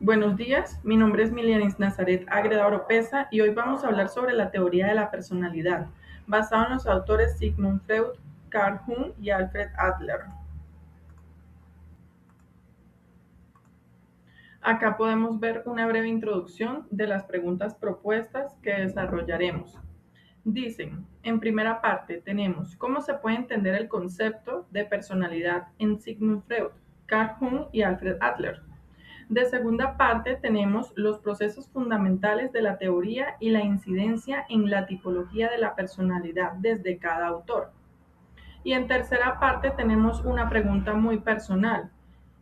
Buenos días, mi nombre es Milianis Nazaret Ágreda Oropesa y hoy vamos a hablar sobre la teoría de la personalidad, basado en los autores Sigmund Freud, Carl Jung y Alfred Adler. Acá podemos ver una breve introducción de las preguntas propuestas que desarrollaremos. Dicen, en primera parte tenemos cómo se puede entender el concepto de personalidad en Sigmund Freud, Carl Jung y Alfred Adler. De segunda parte tenemos los procesos fundamentales de la teoría y la incidencia en la tipología de la personalidad desde cada autor. Y en tercera parte tenemos una pregunta muy personal,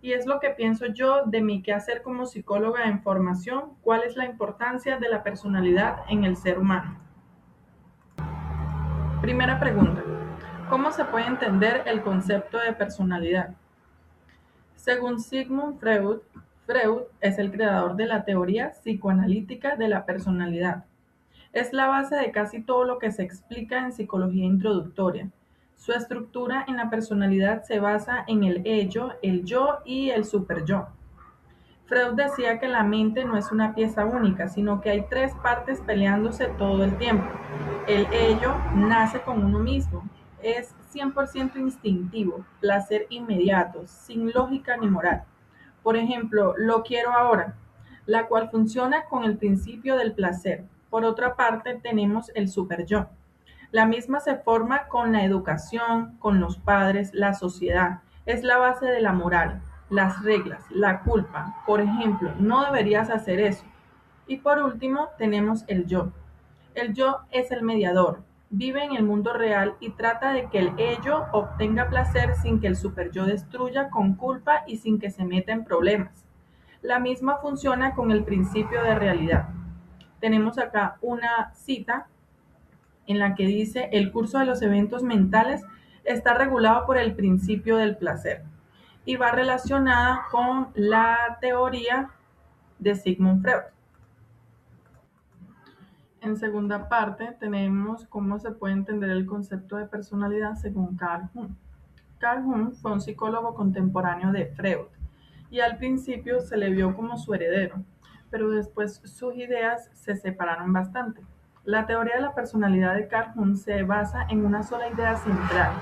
y es lo que pienso yo de mi quehacer como psicóloga en formación, cuál es la importancia de la personalidad en el ser humano. Primera pregunta, ¿cómo se puede entender el concepto de personalidad? Según Sigmund Freud, Freud es el creador de la teoría psicoanalítica de la personalidad. Es la base de casi todo lo que se explica en psicología introductoria. Su estructura en la personalidad se basa en el ello, el yo y el superyo. Freud decía que la mente no es una pieza única, sino que hay tres partes peleándose todo el tiempo. El ello nace con uno mismo, es 100% instintivo, placer inmediato, sin lógica ni moral. Por ejemplo, lo quiero ahora, la cual funciona con el principio del placer. Por otra parte, tenemos el superyo. La misma se forma con la educación, con los padres, la sociedad. Es la base de la moral, las reglas, la culpa. Por ejemplo, no deberías hacer eso. Y por último, tenemos el yo. El yo es el mediador. Vive en el mundo real y trata de que el ello obtenga placer sin que el superyo destruya con culpa y sin que se meta en problemas. La misma funciona con el principio de realidad. Tenemos acá una cita en la que dice el curso de los eventos mentales está regulado por el principio del placer y va relacionada con la teoría de Sigmund Freud. En segunda parte tenemos cómo se puede entender el concepto de personalidad según Carl Jung. Carl Jung fue un psicólogo contemporáneo de Freud y al principio se le vio como su heredero, pero después sus ideas se separaron bastante. La teoría de la personalidad de Carl Jung se basa en una sola idea central,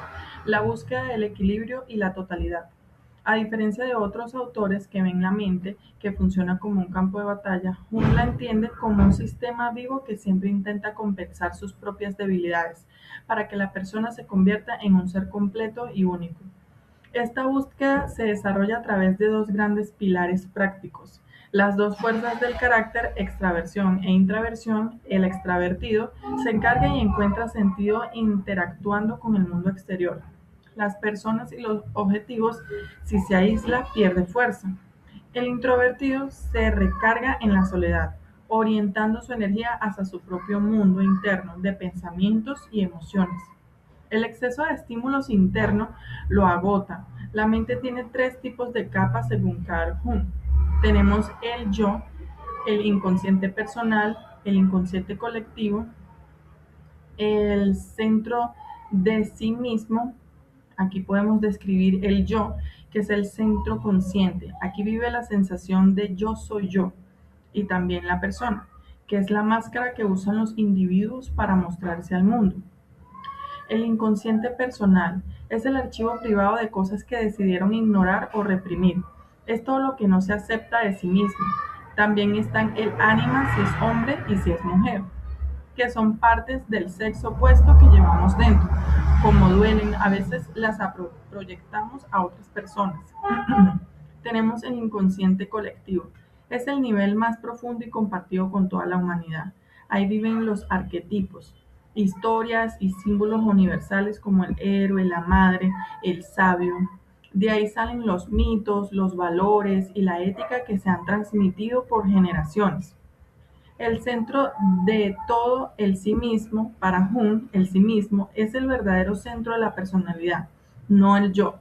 la búsqueda del equilibrio y la totalidad. A diferencia de otros autores que ven la mente, que funciona como un campo de batalla, Jung la entiende como un sistema vivo que siempre intenta compensar sus propias debilidades para que la persona se convierta en un ser completo y único. Esta búsqueda se desarrolla a través de dos grandes pilares prácticos. Las dos fuerzas del carácter, extraversión e intraversión. El extravertido se encarga y encuentra sentido interactuando con el mundo exterior. Las personas y los objetivos, si se aísla, pierde fuerza. El introvertido se recarga en la soledad, orientando su energía hacia su propio mundo interno de pensamientos y emociones. El exceso de estímulos internos lo agota. La mente tiene tres tipos de capas según Carl Jung. Tenemos el yo, el inconsciente personal, el inconsciente colectivo, el centro de sí mismo. Aquí podemos describir el yo, que es el centro consciente. Aquí vive la sensación de yo soy yo. Y también la persona, que es la máscara que usan los individuos para mostrarse al mundo. El inconsciente personal es el archivo privado de cosas que decidieron ignorar o reprimir. Es todo lo que no se acepta de sí mismo. También están el ánima si es hombre y si es mujer, que son partes del sexo opuesto que llevamos dentro. Como duelen, a veces las proyectamos a otras personas. Tenemos el inconsciente colectivo. Es el nivel más profundo y compartido con toda la humanidad. Ahí viven los arquetipos, historias y símbolos universales como el héroe, la madre, el sabio. De ahí salen los mitos, los valores y la ética que se han transmitido por generaciones. El centro de todo el sí mismo, para Jung, el sí mismo es el verdadero centro de la personalidad, no el yo.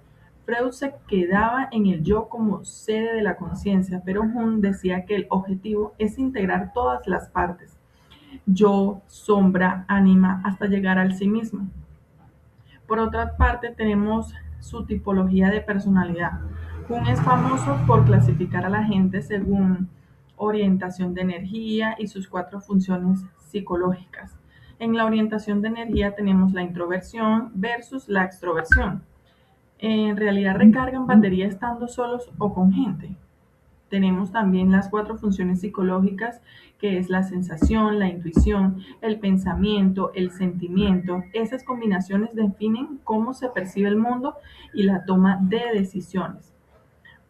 Freud se quedaba en el yo como sede de la conciencia, pero Jung decía que el objetivo es integrar todas las partes, yo, sombra, ánima, hasta llegar al sí mismo. Por otra parte, tenemos su tipología de personalidad. Jung es famoso por clasificar a la gente según orientación de energía y sus 4 funciones psicológicas. En la orientación de energía tenemos la introversión versus la extroversión. En realidad recargan batería estando solos o con gente. Tenemos también las 4 funciones psicológicas, que es la sensación, la intuición, el pensamiento, el sentimiento. Esas combinaciones definen cómo se percibe el mundo y la toma de decisiones.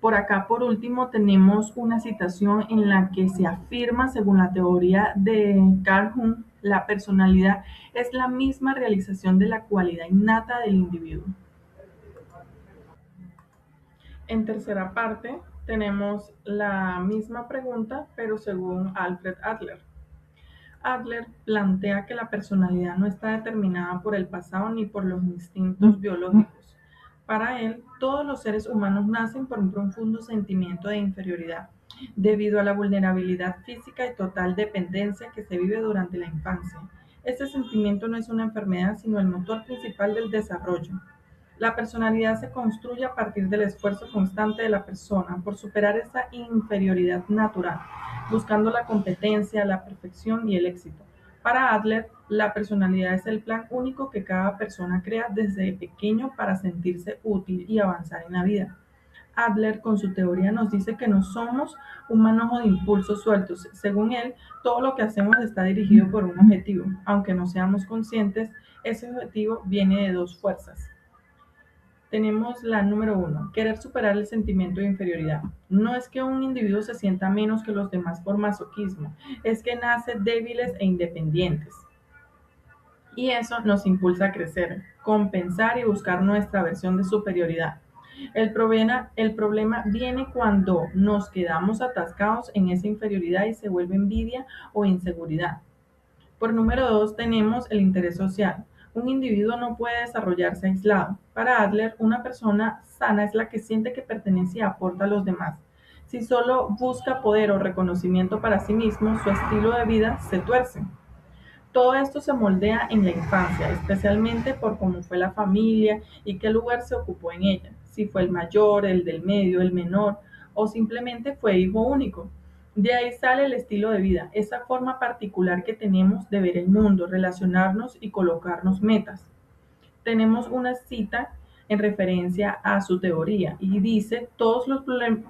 Por acá, por último, tenemos una citación en la que se afirma, según la teoría de Carl Jung, la personalidad es la misma realización de la cualidad innata del individuo. En tercera parte, tenemos la misma pregunta, pero según Alfred Adler. Adler plantea que la personalidad no está determinada por el pasado ni por los instintos biológicos. Para él, todos los seres humanos nacen por un profundo sentimiento de inferioridad, debido a la vulnerabilidad física y total dependencia que se vive durante la infancia. Este sentimiento no es una enfermedad, sino el motor principal del desarrollo. La personalidad se construye a partir del esfuerzo constante de la persona por superar esa inferioridad natural, buscando la competencia, la perfección y el éxito. Para Adler, la personalidad es el plan único que cada persona crea desde pequeño para sentirse útil y avanzar en la vida. Adler, con su teoría, nos dice que no somos un manojo de impulsos sueltos. Según él, todo lo que hacemos está dirigido por un objetivo. Aunque no seamos conscientes, ese objetivo viene de 2 fuerzas. Tenemos la número 1, querer superar el sentimiento de inferioridad. No es que un individuo se sienta menos que los demás por masoquismo, es que nace débiles e independientes. Y eso nos impulsa a crecer, compensar y buscar nuestra versión de superioridad. El problema viene cuando nos quedamos atascados en esa inferioridad y se vuelve envidia o inseguridad. Por número 2 tenemos el interés social. Un individuo no puede desarrollarse aislado. Para Adler, una persona sana es la que siente que pertenece y aporta a los demás. Si solo busca poder o reconocimiento para sí mismo, su estilo de vida se tuerce. Todo esto se moldea en la infancia, especialmente por cómo fue la familia y qué lugar se ocupó en ella, si fue el mayor, el del medio, el menor o simplemente fue hijo único. De ahí sale el estilo de vida, esa forma particular que tenemos de ver el mundo, relacionarnos y colocarnos metas. Tenemos una cita en referencia a su teoría y dice, todos los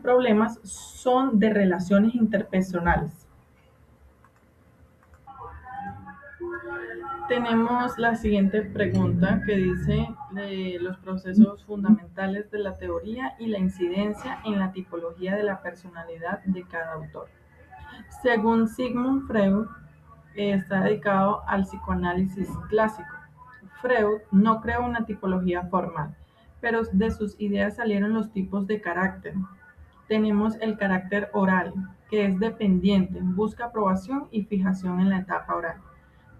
problemas son de relaciones interpersonales. Tenemos la siguiente pregunta que dice de los procesos fundamentales de la teoría y la incidencia en la tipología de la personalidad de cada autor. Según Sigmund Freud, está dedicado al psicoanálisis clásico. Freud no creó una tipología formal, pero de sus ideas salieron los tipos de carácter. Tenemos el carácter oral, que es dependiente, busca aprobación y fijación en la etapa oral.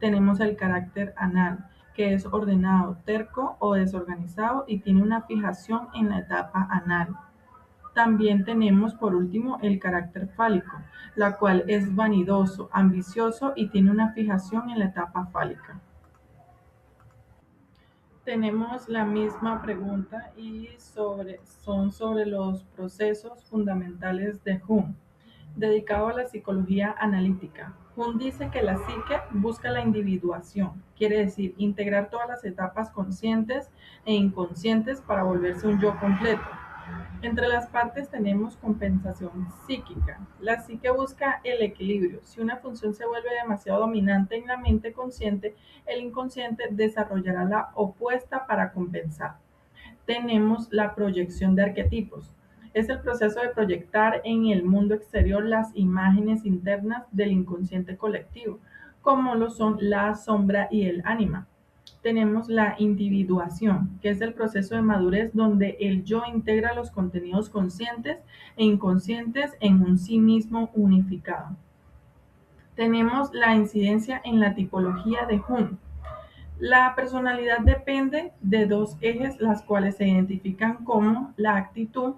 Tenemos el carácter anal, que es ordenado, terco o desorganizado y tiene una fijación en la etapa anal. También tenemos por último el carácter fálico, la cual es vanidoso, ambicioso y tiene una fijación en la etapa fálica. Tenemos la misma pregunta y son sobre los procesos fundamentales de Jung, dedicado a la psicología analítica. Jung dice que la psique busca la individuación, quiere decir integrar todas las etapas conscientes e inconscientes para volverse un yo completo. Entre las partes tenemos compensación psíquica. La psique busca el equilibrio. Si una función se vuelve demasiado dominante en la mente consciente, el inconsciente desarrollará la opuesta para compensar. Tenemos la proyección de arquetipos. Es el proceso de proyectar en el mundo exterior las imágenes internas del inconsciente colectivo, como lo son la sombra y el ánima. Tenemos la individuación, que es el proceso de madurez donde el yo integra los contenidos conscientes e inconscientes en un sí mismo unificado. Tenemos la incidencia en la tipología de Jung. La personalidad depende de 2 ejes, las cuales se identifican como la actitud.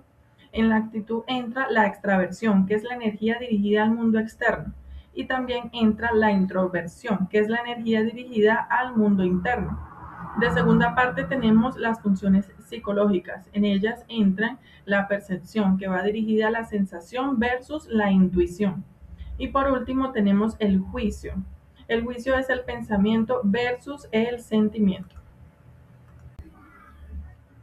En la actitud entra la extraversión, que es la energía dirigida al mundo externo, y también entra la introversión, que es la energía dirigida al mundo interno. De segunda parte tenemos las funciones psicológicas. En ellas entra la percepción, que va dirigida a la sensación versus la intuición. Y por último tenemos el juicio. El juicio es el pensamiento versus el sentimiento.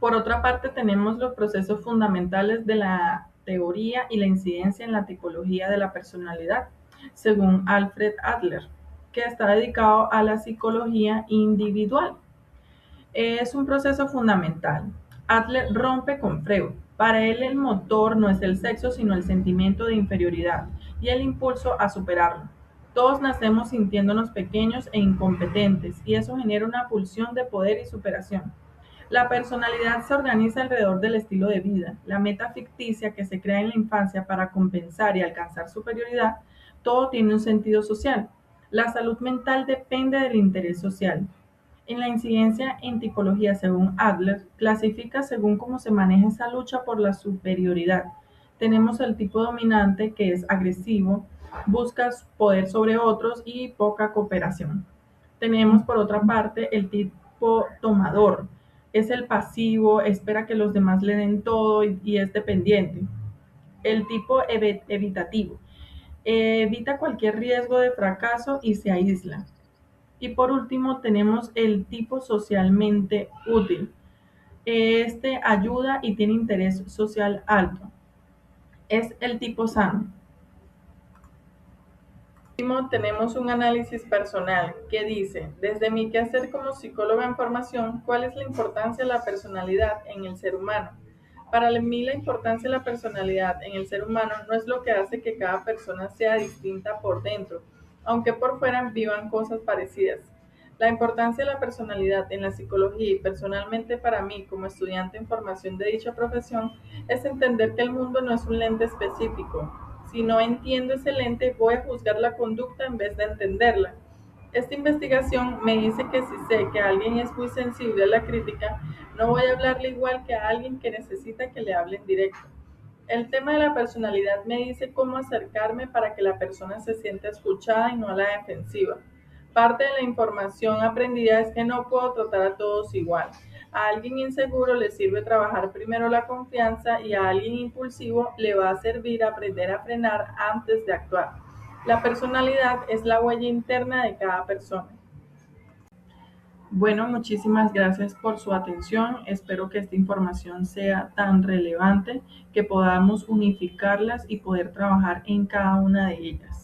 Por otra parte, tenemos los procesos fundamentales de la teoría y la incidencia en la tipología de la personalidad, según Alfred Adler, que está dedicado a la psicología individual. Es un proceso fundamental. Adler rompe con Freud. Para él el motor no es el sexo, sino el sentimiento de inferioridad y el impulso a superarlo. Todos nacemos sintiéndonos pequeños e incompetentes y eso genera una pulsión de poder y superación. La personalidad se organiza alrededor del estilo de vida, la meta ficticia que se crea en la infancia para compensar y alcanzar superioridad. Todo tiene un sentido social. La salud mental depende del interés social. En la incidencia en tipología, según Adler, clasifica según cómo se maneja esa lucha por la superioridad. Tenemos el tipo dominante, que es agresivo, busca poder sobre otros y poca cooperación. Tenemos por otra parte el tipo tomador, es el pasivo, espera que los demás le den todo y es dependiente. El tipo evitativo, evita cualquier riesgo de fracaso y se aísla. Y por último tenemos el tipo socialmente útil. Este ayuda y tiene interés social alto. Es el tipo sano. Por último, tenemos un análisis personal que dice, desde mi quehacer como psicóloga en formación, ¿cuál es la importancia de la personalidad en el ser humano? Para mí la importancia de la personalidad en el ser humano no es lo que hace que cada persona sea distinta por dentro, aunque por fuera vivan cosas parecidas. La importancia de la personalidad en la psicología y personalmente para mí como estudiante en formación de dicha profesión es entender que el mundo no es un lente específico. Si no entiendo ese lente, voy a juzgar la conducta en vez de entenderla. Esta investigación me dice que si sé que alguien es muy sensible a la crítica, no voy a hablarle igual que a alguien que necesita que le hable en directo. El tema de la personalidad me dice cómo acercarme para que la persona se sienta escuchada y no a la defensiva. Parte de la información aprendida es que no puedo tratar a todos igual. A alguien inseguro le sirve trabajar primero la confianza y a alguien impulsivo le va a servir aprender a frenar antes de actuar. La personalidad es la huella interna de cada persona. Bueno, muchísimas gracias por su atención. Espero que esta información sea tan relevante que podamos unificarlas y poder trabajar en cada una de ellas.